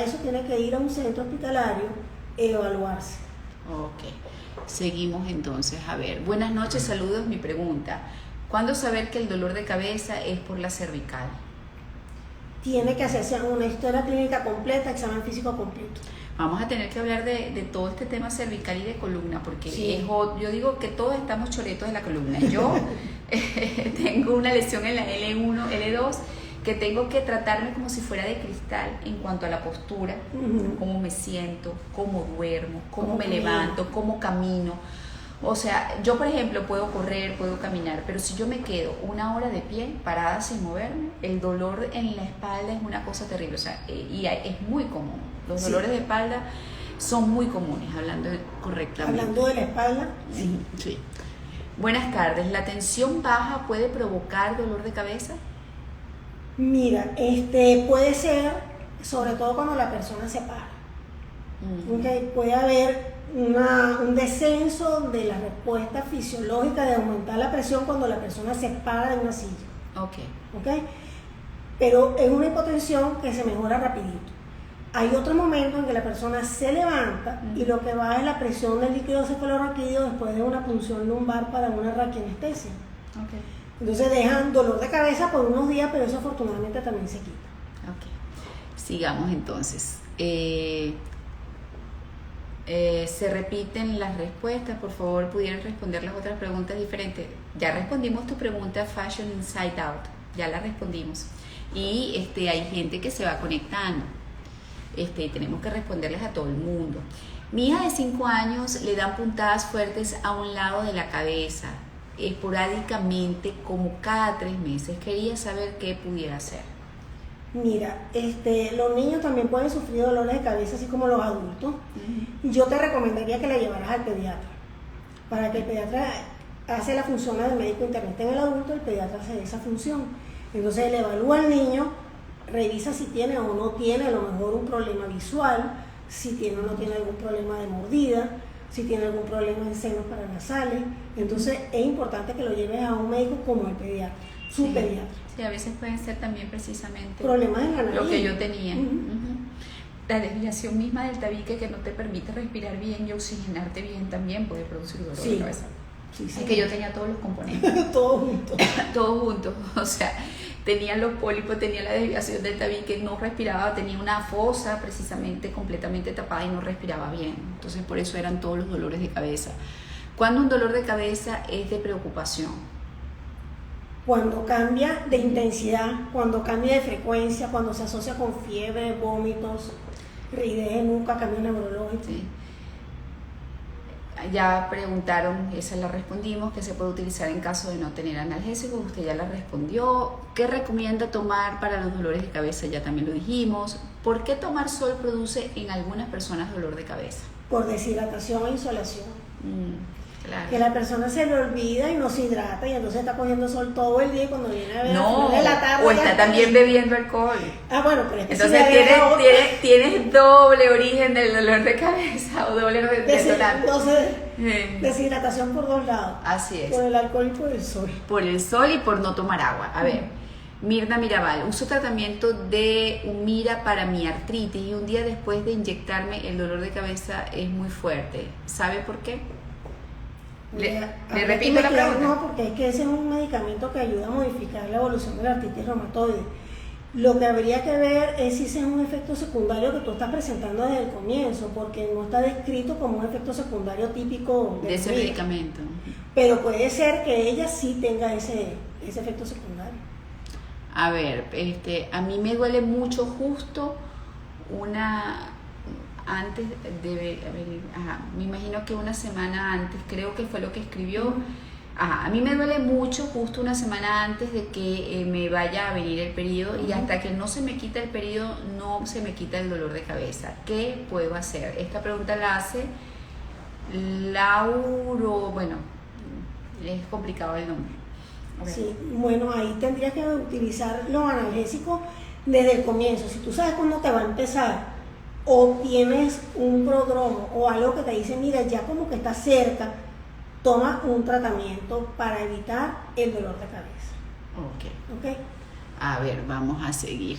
eso tiene que ir a un centro hospitalario e evaluarse. Ok, seguimos entonces. A ver, buenas noches, saludos. Mi pregunta, ¿cuándo saber que el dolor de cabeza es por la cervical? Tiene que hacerse una historia clínica completa, examen físico completo. Vamos a tener que hablar de todo este tema cervical y de columna, porque yo digo que todos estamos choretos de la columna. Yo tengo una lesión en la L1, L2, que tengo que tratarme como si fuera de cristal en cuanto a la postura, cómo me siento, cómo duermo, cómo me levanto, cómo camino. O sea, yo por ejemplo puedo correr, puedo caminar, pero si yo me quedo una hora de pie, parada sin moverme, el dolor en la espalda es una cosa terrible. O sea, es muy común. Los dolores de espalda son muy comunes, hablando correctamente. Hablando de la espalda. Sí. Sí. Buenas tardes. ¿La tensión baja puede provocar dolor de cabeza? Mira, puede ser, sobre todo cuando la persona se para. Okay, puede haber un descenso de la respuesta fisiológica de aumentar la presión cuando la persona se para de una silla. Okay. Pero es una hipotensión que se mejora rapidito. Hay otro momento en que la persona se levanta y lo que baja es la presión del líquido cefalorraquídeo después de una punción lumbar para una raquianestesia. Okay. Entonces dejan dolor de cabeza por unos días, pero eso afortunadamente también se quita. Okay. Sigamos entonces. Se repiten las respuestas, por favor, pudieran responder las otras preguntas diferentes. Ya respondimos tu pregunta Fashion Inside Out, ya la respondimos. Y hay gente que se va conectando. Tenemos que responderles a todo el mundo. Mi hija de 5 años le dan puntadas fuertes a un lado de la cabeza, esporádicamente, como cada 3 meses. Quería saber qué pudiera hacer. Mira, los niños también pueden sufrir dolores de cabeza, así como los adultos. Yo te recomendaría que la llevaras al pediatra, para que el pediatra hace la función del médico internista en el adulto, el pediatra hace esa función. Entonces él evalúa al niño, revisa si tiene o no tiene a lo mejor un problema visual, si tiene o no tiene algún problema de mordida, si tiene algún problema en senos paranasales. Entonces es importante que lo lleves a un médico como el pediatra, su pediatra. Sí, a veces pueden ser también precisamente problemas en la nariz, lo que yo tenía. La desviación misma del tabique que no te permite respirar bien y oxigenarte bien también puede producir dolor de cabeza. Sí. Es que yo tenía todos los componentes. Todos juntos. Todos juntos. O sea, tenía los pólipos, tenía la desviación del tabique, no respiraba, tenía una fosa precisamente completamente tapada y no respiraba bien. Entonces por eso eran todos los dolores de cabeza. ¿Cuándo un dolor de cabeza es de preocupación? Cuando cambia de intensidad, cuando cambia de frecuencia, cuando se asocia con fiebre, vómitos, rigidez de nuca, cambio neurológico. Sí. Ya preguntaron, esa la respondimos, que se puede utilizar en caso de no tener analgésicos, usted ya la respondió. ¿Qué recomienda tomar para los dolores de cabeza? Ya también lo dijimos. ¿Por qué tomar sol produce en algunas personas dolor de cabeza? Por deshidratación e insolación. Claro. Que la persona se le olvida y no se hidrata y entonces está cogiendo sol todo el día y cuando viene a ver no, de la tarde o está también bebiendo alcohol. Bueno, pero entonces tienes doble origen del dolor de cabeza o doble detonante. Entonces, deshidratación por 2 lados. Así es. Por el alcohol y por el sol. Por el sol y por no tomar agua. A ver, Mirna Mirabal, uso tratamiento de Humira para mi artritis y un día después de inyectarme el dolor de cabeza es muy fuerte. ¿Sabe por qué? Le repito la pregunta. No, porque es que ese es un medicamento que ayuda a modificar la evolución de la artritis reumatoide. Lo que habría que ver es si ese es un efecto secundario que tú estás presentando desde el comienzo, porque no está descrito como un efecto secundario típico de ese medicamento. Pero puede ser que ella sí tenga ese efecto secundario. A ver, a mí me duele mucho justo antes de me imagino que una semana antes, creo que fue lo que escribió. A mí me duele mucho justo una semana antes de que me vaya a venir el periodo y hasta que no se me quita el periodo no se me quita el dolor de cabeza. ¿Qué puedo hacer? Esta pregunta la hace Lauro, bueno, es complicado el nombre. Sí, bueno, ahí tendrías que utilizar los analgésicos desde el comienzo. Si tú sabes cuándo te va a empezar o tienes un prodromo o algo que te dice, mira, ya como que está cerca, toma un tratamiento para evitar el dolor de cabeza. Ok. A ver, vamos a seguir.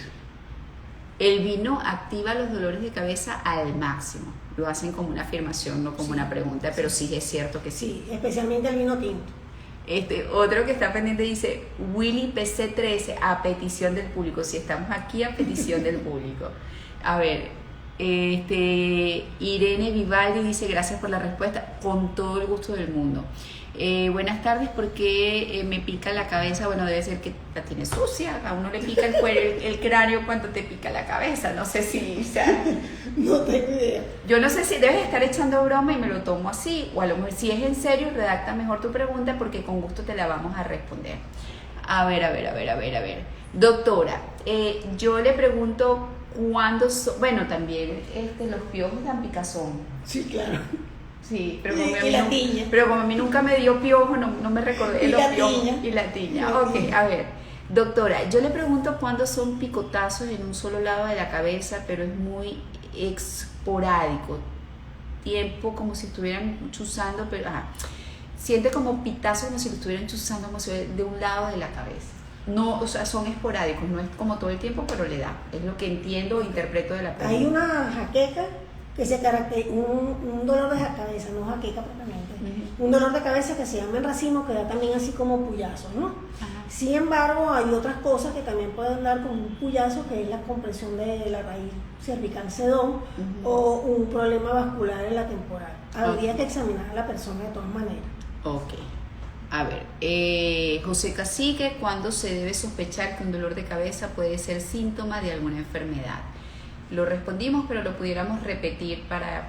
El vino activa los dolores de cabeza al máximo. Lo hacen como una afirmación, no como una pregunta, pero sí es cierto que sí. Sí, especialmente el vino tinto. Otro que está pendiente dice Willy PC13 a petición del público. Si estamos aquí a petición del público. A ver, Irene Vivaldi dice gracias por la respuesta, con todo el gusto del mundo. Buenas tardes, ¿por qué me pica la cabeza? Bueno, debe ser que la tiene sucia, a uno le pica el cráneo cuando te pica la cabeza, no sé si, o sea, no tengo idea. Yo no sé si debes estar echando broma y me lo tomo así, o a lo mejor si es en serio, redacta mejor tu pregunta porque con gusto te la vamos a responder. A ver. Doctora, yo le pregunto cuándo, bueno, también los piojos dan picazón. Sí, claro. Sí, pero como a mí nunca me dio piojo, no me recordé los piojos y la tiña. Ok, a ver, doctora, yo le pregunto cuándo son picotazos en un solo lado de la cabeza, pero es muy esporádico, tiempo como si estuvieran chuzando, pero siente como pitazos como si lo estuvieran chuzando como si de un lado de la cabeza. No, o sea, son esporádicos, no es como todo el tiempo, pero le da. Es lo que entiendo o interpreto de la pregunta. Hay una jaqueca que se caracteriza, un dolor de cabeza, no jaqueca propiamente, un dolor de cabeza que se llama racimo, que da también así como puyazos, ¿no? Ajá. Sin embargo, hay otras cosas que también pueden dar como un puyazo, que es la compresión de la raíz cervical sedón o un problema vascular en la temporal. Habría que examinar a la persona de todas maneras. Ok. A ver, José Cacique, ¿cuándo se debe sospechar que un dolor de cabeza puede ser síntoma de alguna enfermedad? Lo respondimos, pero lo pudiéramos repetir para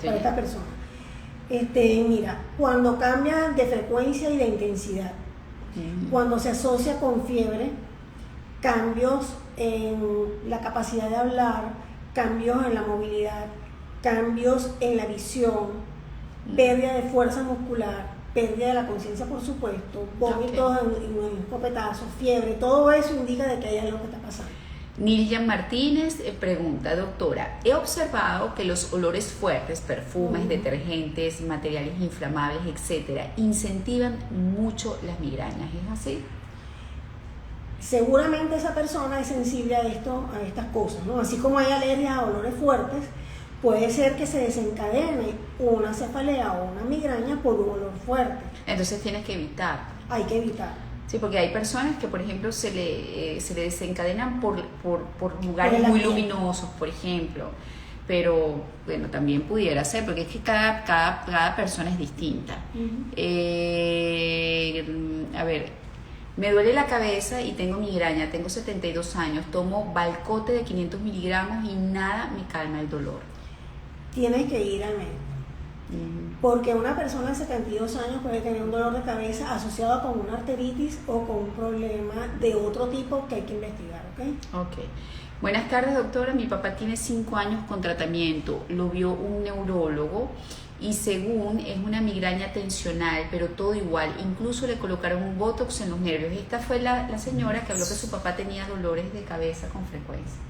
esta persona. Mira, cuando cambia de frecuencia y de intensidad, cuando se asocia con fiebre, cambios en la capacidad de hablar, cambios en la movilidad, cambios en la visión, pérdida de fuerza muscular, pérdida de la conciencia, por supuesto, vómitos en escopetazos, fiebre, todo eso indica de que hay algo que está pasando. Niljan Martínez pregunta, doctora, he observado que los olores fuertes, perfumes, detergentes, materiales inflamables, etcétera, incentivan mucho las migrañas, ¿es así? Seguramente esa persona es sensible a estas cosas, ¿no? Así como hay alergias a olores fuertes, puede ser que se desencadene una cefalea o una migraña por un olor fuerte. Entonces tienes que evitar. Hay que evitar. Sí, porque hay personas que, por ejemplo, se le desencadenan por lugares muy luminosos, por ejemplo. Pero, bueno, también pudiera ser, porque es que cada persona es distinta. A ver, me duele la cabeza y tengo migraña, tengo 72 años, tomo Valcote de 500 miligramos y nada me calma el dolor. Tienes que ir al médico. Porque una persona de 72 años puede tener un dolor de cabeza asociado con una arteritis o con un problema de otro tipo que hay que investigar, ¿ok? Ok. Buenas tardes, doctora. Mi papá tiene 5 años con tratamiento. Lo vio un neurólogo y según es una migraña tensional, pero todo igual. Incluso le colocaron un botox en los nervios. Esta fue la señora que habló que su papá tenía dolores de cabeza con frecuencia.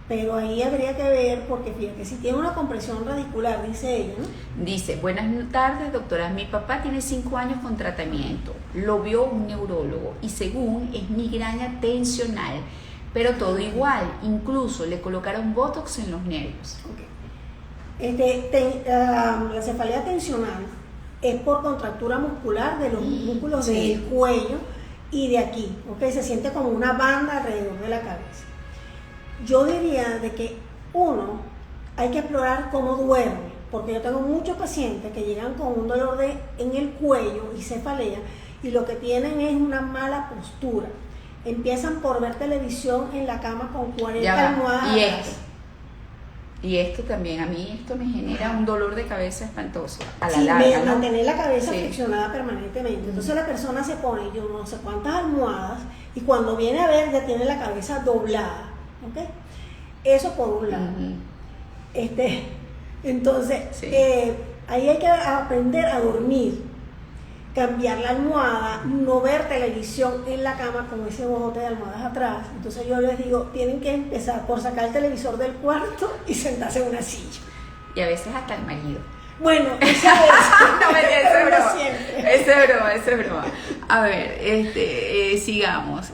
Pero ahí habría que ver, porque fíjate, si tiene una compresión radicular, dice ella, ¿no? Dice, buenas tardes, doctora, mi papá tiene 5 años con tratamiento, lo vio un neurólogo y según es migraña tensional, pero todo igual, incluso le colocaron botox en los nervios. Okay. La cefalea tensional es por contractura muscular de los músculos del cuello y de aquí, ¿ok? Se siente como una banda alrededor de la cabeza. Yo diría de que hay que explorar cómo duerme, porque yo tengo muchos pacientes que llegan con un dolor en el cuello y cefalea y lo que tienen es una mala postura. Empiezan por ver televisión en la cama con 40 almohadas. Y esto también, a mí esto me genera un dolor de cabeza espantoso. A la larga, ¿no? Mantener la cabeza flexionada permanentemente. Entonces la persona se pone, yo no sé cuántas almohadas, y cuando viene a ver ya tiene la cabeza doblada. ¿Okay? Eso por un lado. Entonces, ahí hay que aprender a dormir, cambiar la almohada, no ver televisión en la cama con ese bojote de almohadas atrás. Entonces yo les digo, tienen que empezar por sacar el televisor del cuarto y sentarse en una silla. Y a veces hasta el marido. Bueno, esa es. No, eso es broma. A ver, sigamos.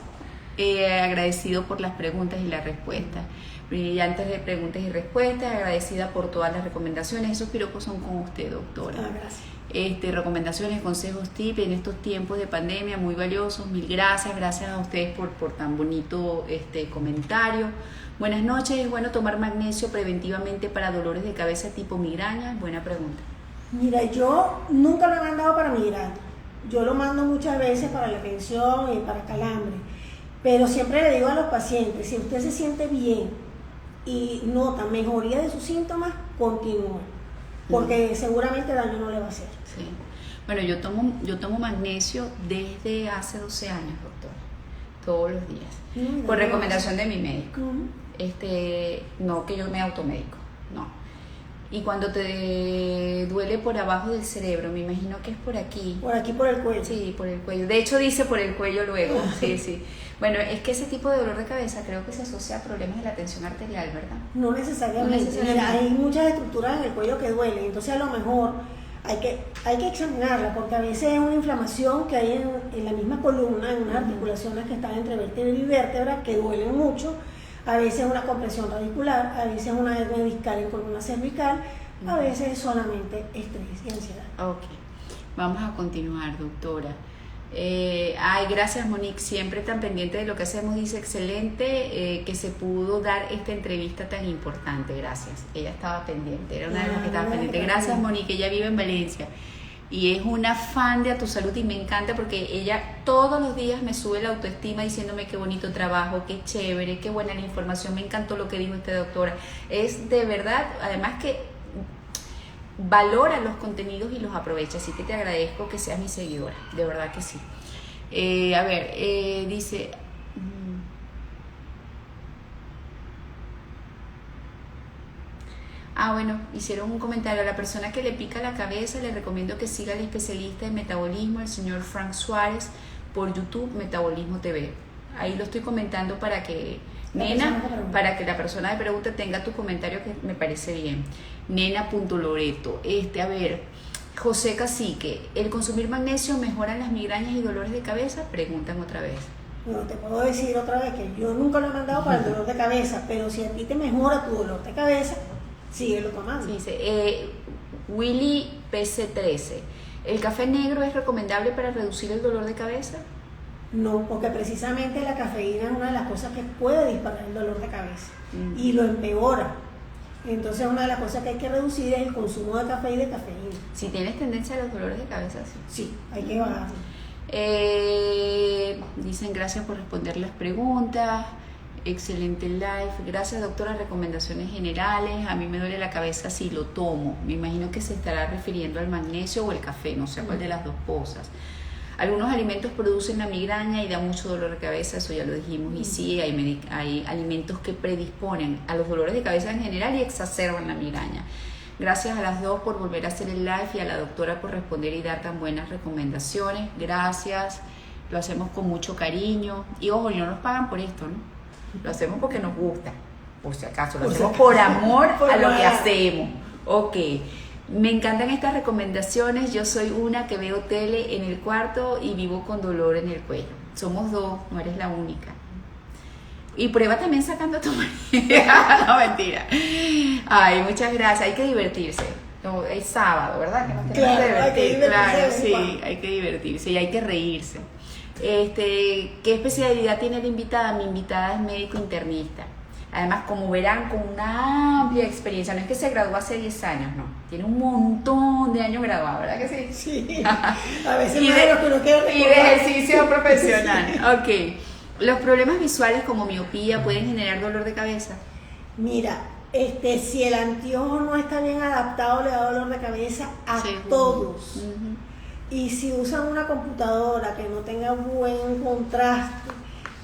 Agradecido por las preguntas y las respuestas. Brillantes de preguntas y respuestas, agradecida por todas las recomendaciones. Esos piropos son con usted, doctora. Gracias. recomendaciones, consejos, tips en estos tiempos de pandemia muy valiosos. Mil gracias, gracias a ustedes por tan bonito comentario. Buenas noches, ¿es bueno tomar magnesio preventivamente para dolores de cabeza tipo migraña? Buena pregunta. Mira, yo nunca lo he mandado para migraña. Yo lo mando muchas veces para la tensión y para calambre. Pero siempre le digo a los pacientes, si usted se siente bien y nota mejoría de sus síntomas, continúe. Porque seguramente daño no le va a hacer. Sí. Bueno, yo tomo magnesio desde hace 12 años, doctor. Todos los días. Por recomendación de mi médico. No que yo me automedico, no. Y cuando te duele por abajo del cerebro, me imagino que es por aquí. Por aquí, por el cuello. Sí, por el cuello. De hecho dice por el cuello luego. Sí. Bueno, es que ese tipo de dolor de cabeza creo que se asocia a problemas de la tensión arterial, ¿verdad? No necesariamente. Mira, hay muchas estructuras en el cuello que duelen, entonces a lo mejor hay que examinarla, porque a veces es una inflamación que hay en la misma columna, en unas articulaciones que están entre vértebra y vértebra, que duelen mucho. A veces una compresión radicular, a veces una hernia discal en columna cervical, a veces solamente estrés y ansiedad. Ok, vamos a continuar, doctora. Gracias, Monique, siempre tan pendiente de lo que hacemos. Dice, excelente que se pudo dar esta entrevista tan importante. Gracias, ella estaba pendiente, era una de las que estaba pendiente. Gracias, Monique, ella vive en Valencia y es una fan de A Tu Salud y me encanta porque ella todos los días me sube la autoestima diciéndome qué bonito trabajo, qué chévere, qué buena la información, me encantó lo que dijo esta doctora. Es de verdad, además que valora los contenidos y los aprovecha, así que te agradezco que seas mi seguidora, de verdad que sí. Dice... bueno, hicieron un comentario. A la persona que le pica la cabeza le recomiendo que siga al especialista en metabolismo, el señor Frank Suárez, por YouTube, Metabolismo TV. Ahí lo estoy comentando para que para que la persona de pregunta tenga tu comentario, que me parece bien. Nena.loreto. José Cacique, ¿el consumir magnesio mejora las migrañas y dolores de cabeza? Preguntan otra vez. Bueno, te puedo decir otra vez que yo nunca lo he mandado para el dolor de cabeza, pero si a ti te mejora tu dolor de cabeza, síguelo tomando. Sí, dice Willy PC13, ¿el café negro es recomendable para reducir el dolor de cabeza? No, porque precisamente la cafeína es una de las cosas que puede disparar el dolor de cabeza y lo empeora. Entonces una de las cosas que hay que reducir es el consumo de café y de cafeína. Si tienes tendencia a los dolores de cabeza, sí, hay que bajarlo. Dicen gracias por responder las preguntas. Excelente live, gracias doctora. Recomendaciones generales, a mí me duele la cabeza si lo tomo, me imagino que se estará refiriendo al magnesio o el café, no sé cuál de las dos cosas. Algunos alimentos producen la migraña y da mucho dolor de cabeza, eso ya lo dijimos, y sí, hay alimentos que predisponen a los dolores de cabeza en general y exacerban la migraña. Gracias a las dos por volver a hacer el live y a la doctora por responder y dar tan buenas recomendaciones. Gracias, lo hacemos con mucho cariño y ojo, no nos pagan por esto, ¿no? Lo hacemos porque nos gusta, por si acaso, lo hacemos por amor a lo que hacemos. Ok, me encantan estas recomendaciones. Yo soy una que veo tele en el cuarto y vivo con dolor en el cuello. Somos dos, no eres la única. Y prueba también sacando a tu marido. No, mentira. Ay, muchas gracias, hay que divertirse. No, es sábado, ¿verdad? Que nos tenemos que divertir. Claro, sí, hay que divertirse y hay que reírse. ¿Qué especialidad tiene la invitada? Mi invitada es médico internista. Además, como verán, con una amplia experiencia. No es que se graduó hace 10 años, no. Tiene un montón de años graduado, ¿verdad que sí? Sí. A veces y de ejercicio profesional. Ok. ¿Los problemas visuales como miopía pueden generar dolor de cabeza? Mira, si el anteojo no está bien adaptado, le da dolor de cabeza a todos. Y si usan una computadora que no tenga buen contraste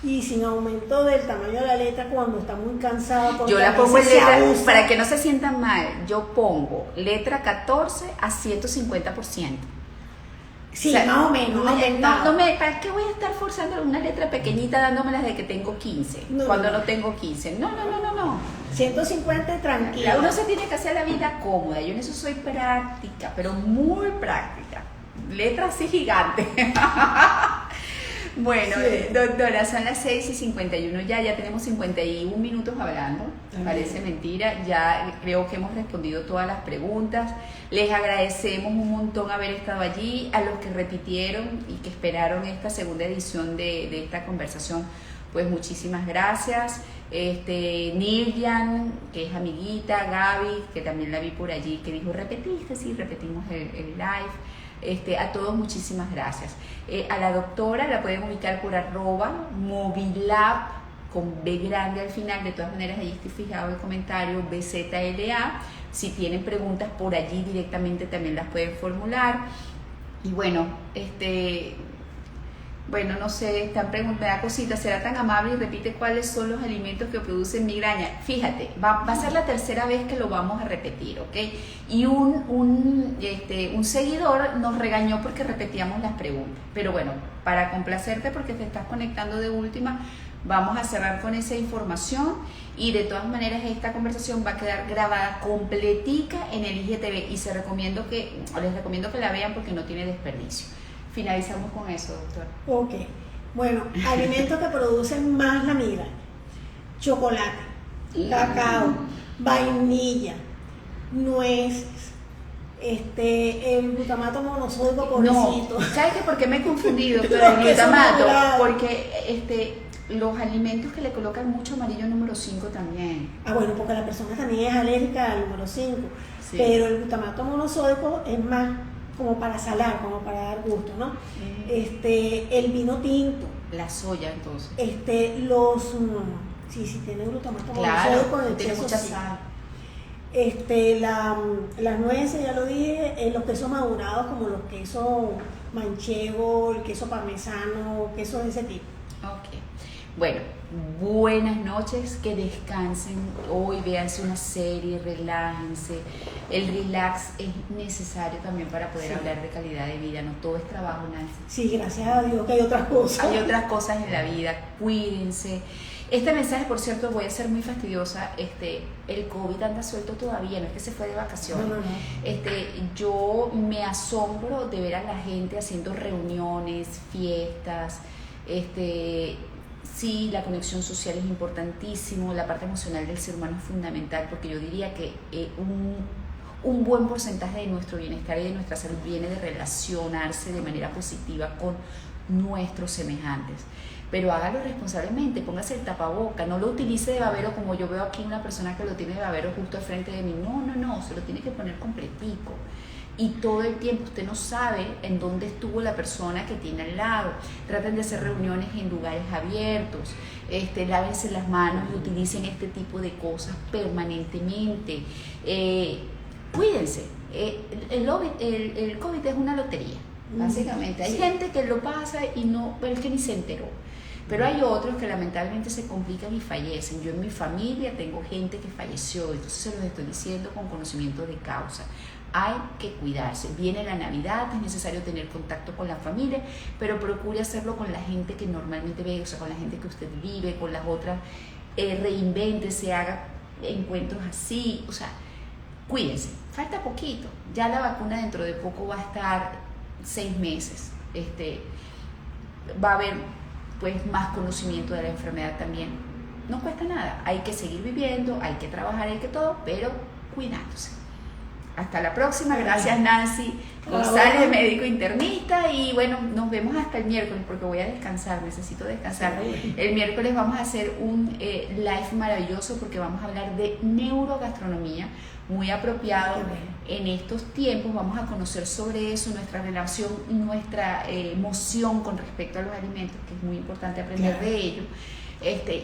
y sin aumento del tamaño de la letra cuando está muy cansada, yo la pongo en letra, para que no se sientan mal, yo pongo letra 14 a 150%. Sí, o sea, más o menos. ¿Para qué voy a estar forzando una letra pequeñita dándomelas de que tengo 15? Cuando no tengo 15. No. 150 tranquila. Uno se tiene que hacer la vida cómoda. Yo en eso soy práctica, pero muy práctica. Letra así gigante. Bueno, Sí. doctora, son las 6:51 ya tenemos 51 minutos hablando, parece mentira, ya creo que hemos respondido todas las preguntas, les agradecemos un montón haber estado allí, a los que repitieron y que esperaron esta segunda edición de esta conversación, pues muchísimas gracias. Niljan, que es amiguita, Gaby, que también la vi por allí, que dijo, repetiste, sí, repetimos el live. A todos muchísimas gracias. A la doctora la pueden ubicar por @movilab con B grande al final. De todas maneras, allí estoy fijado el comentario BZLA. Si tienen preguntas por allí directamente también las pueden formular. Y bueno, no sé, están preguntando, me da cosita, será tan amable y repite cuáles son los alimentos que producen migraña. Fíjate, va a ser la tercera vez que lo vamos a repetir, ¿ok? Y un seguidor nos regañó porque repetíamos las preguntas. Pero bueno, para complacerte porque te estás conectando de última, vamos a cerrar con esa información y de todas maneras esta conversación va a quedar grabada completica en el IGTV y les recomiendo que la vean porque no tiene desperdicio. Finalizamos con eso, doctora. Ok. Bueno, alimentos que producen más la migraña. Chocolate, cacao, vainilla, nueces, el glutamato monosódico, pobrecito. No, ¿sabes qué? ¿Por qué me he confundido, doctora? El glutamato, porque los alimentos que le colocan mucho amarillo número 5 también. Bueno, porque la persona también es alérgica al número 5, Sí. pero el glutamato monosódico es más como para salar, como para dar gusto, ¿no? El vino tinto. La soya, entonces. Sí, tiene glutamato Claro, monosódico en tiene exceso, mucha sí. sal. Las nueces, ya lo dije, los quesos madurados como los quesos manchego, el queso parmesano, quesos de ese tipo. Ok. Bueno, buenas noches, que descansen hoy, véanse una serie, relájense. El relax es necesario también para poder hablar de calidad de vida, no todo es trabajo, Nancy. Sí, gracias a Dios que hay otras cosas. Hay otras cosas en la vida, cuídense. Este mensaje, por cierto, voy a ser muy fastidiosa, el COVID anda suelto todavía, no es que se fue de vacaciones. No. Yo me asombro de ver a la gente haciendo reuniones, fiestas, sí, la conexión social es importantísimo, la parte emocional del ser humano es fundamental, porque yo diría que un buen porcentaje de nuestro bienestar y de nuestra salud viene de relacionarse de manera positiva con nuestros semejantes. Pero hágalo responsablemente, póngase el tapaboca, no lo utilice de babero como yo veo aquí una persona que lo tiene de babero justo al frente de mí. No, se lo tiene que poner completico. Y todo el tiempo usted no sabe en dónde estuvo la persona que tiene al lado. Traten de hacer reuniones en lugares abiertos, lávense las manos y utilicen este tipo de cosas permanentemente. Cuídense. El COVID es una lotería, básicamente. Hay gente que lo pasa y no, pero es que ni se enteró. Pero hay otros que lamentablemente se complican y fallecen. Yo en mi familia tengo gente que falleció, entonces se los estoy diciendo con conocimiento de causa. Hay que cuidarse. Viene la Navidad, es necesario tener contacto con la familia, pero procure hacerlo con la gente que normalmente ve, o sea, con la gente que usted vive, con las otras. Reinvéntese, haga encuentros así, o sea, cuídense. Falta poquito. Ya la vacuna dentro de poco va a estar 6 meses. Va a haber pues más conocimiento de la enfermedad también. No cuesta nada. Hay que seguir viviendo, hay que trabajar, hay que todo, pero cuidándose. Hasta la próxima. Gracias, Nancy González, médico internista. Y bueno, nos vemos hasta el miércoles porque voy a descansar, necesito descansar. El miércoles vamos a hacer un live maravilloso porque vamos a hablar de neurogastronomía, muy apropiado en estos tiempos. Vamos a conocer sobre eso, nuestra relación, nuestra emoción con respecto a los alimentos, que es muy importante aprender de ello.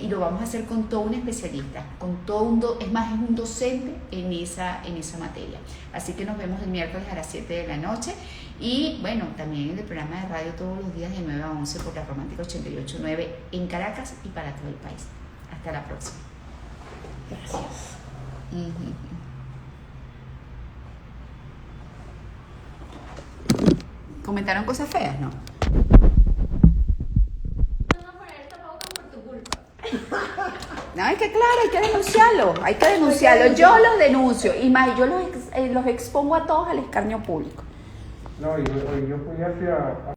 Y lo vamos a hacer con todo un especialista, con todo es un docente en esa materia. Así que nos vemos el miércoles a las 7 de la noche y bueno, también en el programa de radio todos los días de 9 a 11 por la Romántica 88.9 en Caracas y para todo el país. Hasta la próxima. Gracias. ¿Comentaron cosas feas? No. No, es que claro, hay que denunciarlo, yo los denuncio y más, yo los expongo a todos al escarnio público. No, yo fui hacia